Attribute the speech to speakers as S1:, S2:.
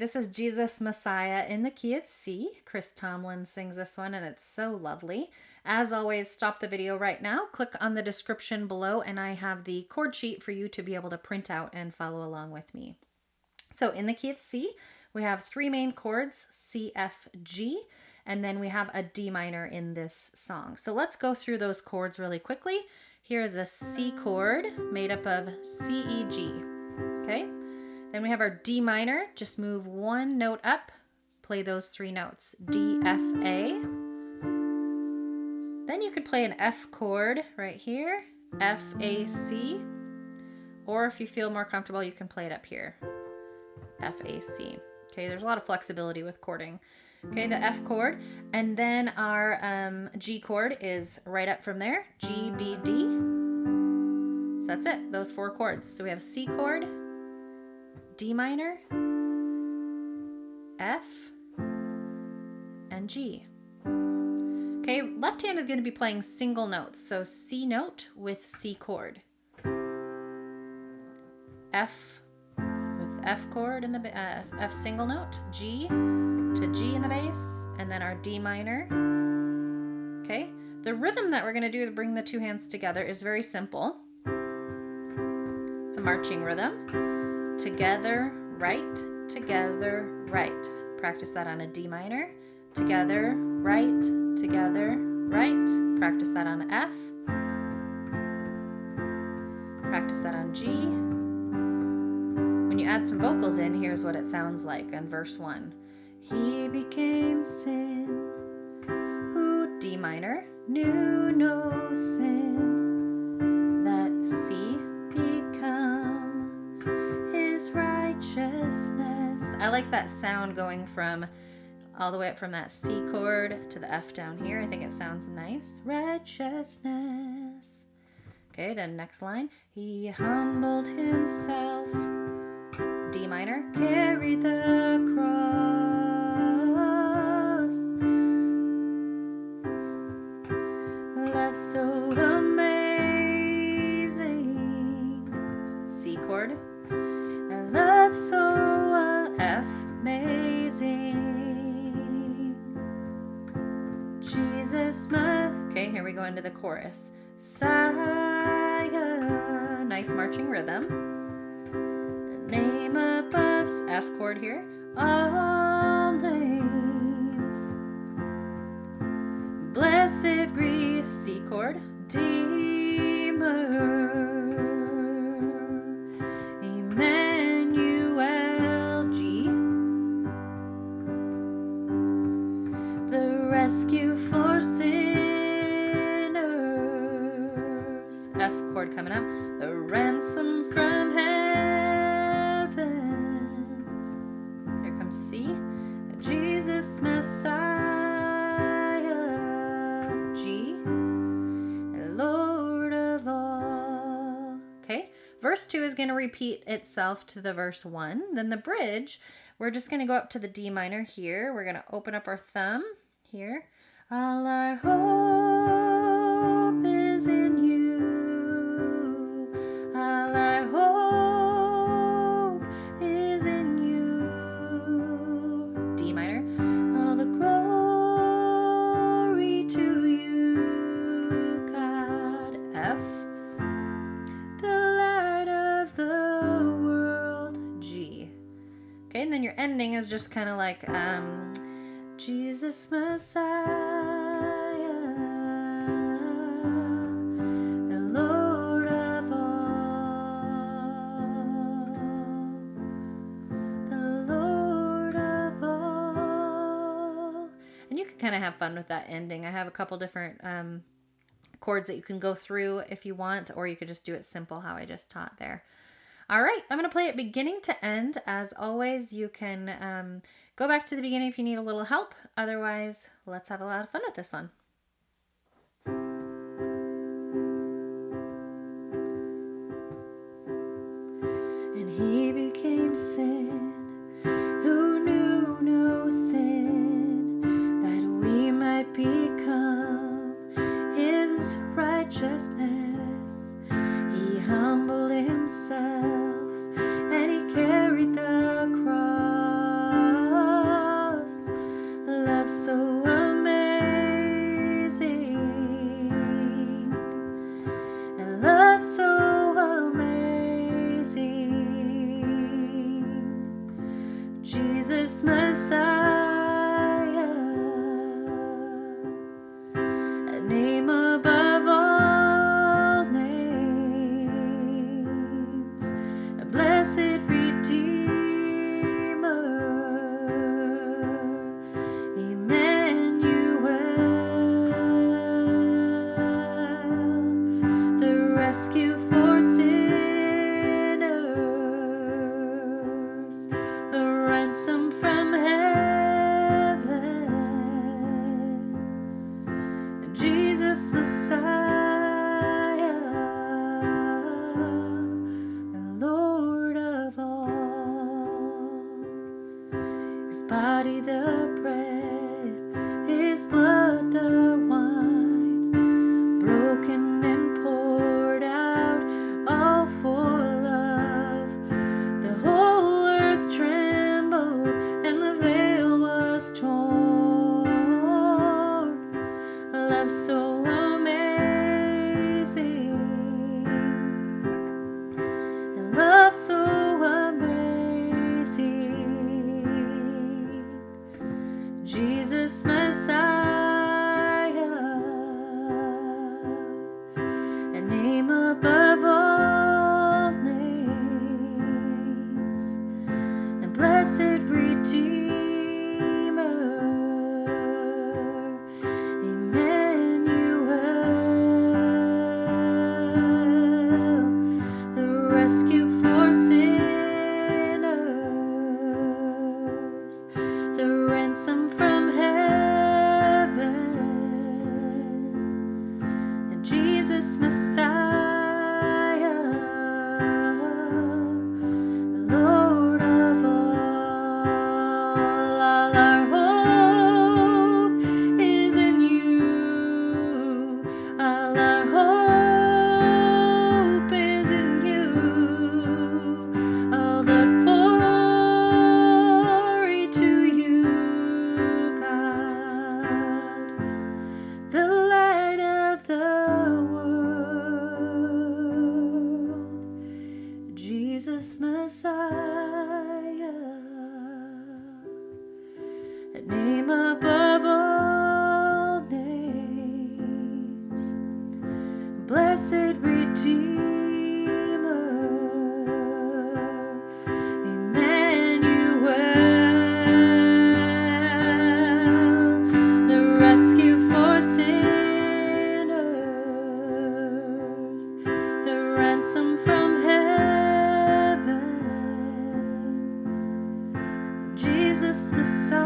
S1: This is Jesus Messiah in the key of C. Chris Tomlin sings this one, and it's so lovely. As always, stop the video right now, click on the description below, and I have the chord sheet for you to be able to print out and follow along with me. So in the key of C, we have three main chords, C, F, G, and then we have a D minor in this song. So let's go through those chords really quickly. Here is a C chord made up of C, E, G, okay? Then we have our D minor, just move one note up, play those three notes, D, F, A. Then you could play an F chord right here, F, A, C, or if you feel more comfortable, you can play it up here, F, A, C. Okay, there's a lot of flexibility with chording. Okay, the F chord, and then our G chord is right up from there, G, B, D. So that's it, those four chords. So we have C chord, D minor, F, and G. Okay, left hand is going to be playing single notes, so C note with C chord, F with F chord in the F single note, G to G in the bass, and then our D minor. Okay, the rhythm that we're going to do to bring the two hands together is very simple. It's a marching rhythm. Together, right, together, right. Practice that on a D minor. Together, right, together, right. Practice that on F. Practice that on G. When you add some vocals in, here's what it sounds like on verse 1. He became sin, who D minor, knew no sin, that C become his righteousness. I like that sound going from all the way up from that C chord to the F down here. I think it sounds nice. Righteousness. Okay, then next line. He humbled himself. D minor, carried the cross. Love so amazing. C chord. And love so amazing. Jesus, my... Okay, here we go into the chorus. Messiah. Nice marching rhythm. Name above F chord here, all names. Blessed breathe, C chord, Redeemer. Emmanuel, G. The rescue for sinners. F chord coming up. The ransom from heaven. C, Jesus Messiah, G, Lord of all. Okay, verse 2 is going to repeat itself to the verse 1. Then the bridge, we're just going to go up to the D minor here. We're going to open up our thumb here. All our hope is in you. All our hope is in you. D minor. All the glory to you, God. F. The light of the world. G. Okay, and then your ending is just kind of like Jesus Messiah. Kind of have fun with that ending. I have a couple different chords that you can go through if you want, or you could just do it simple how I just taught there. All right, I'm going to play it beginning to end. As always, you can go back to the beginning if you need a little help. Otherwise, let's have a lot of fun with this one. And he became sin, who knew no sin, might become his righteousness. He humbled himself and he carried the cross. love so amazing, a love so amazing, Jesus Messiah, a name above all names, a blessed Redeemer, Emmanuel, the rescue for sinners, the ransom from heaven, Jesus Messiah, the Lord of all. His body the bread, His blood the wine, broken and poured out, all for love. The whole earth trembled and the veil was torn. Love so amazing, and love so amazing, Jesus Messiah, a name above all names, a blessed Redeemer, Emmanuel, the rescue for sinners, the ransom from heaven, Jesus Messiah, Lord of all. All our hope is in you. All our hope is in you. All the glory to you, God, the light of the world, Jesus Messiah, a name above all names, blessed Redeemer, Emmanuel, the rescue for sinners, the ransom from heaven, Jesus Messiah.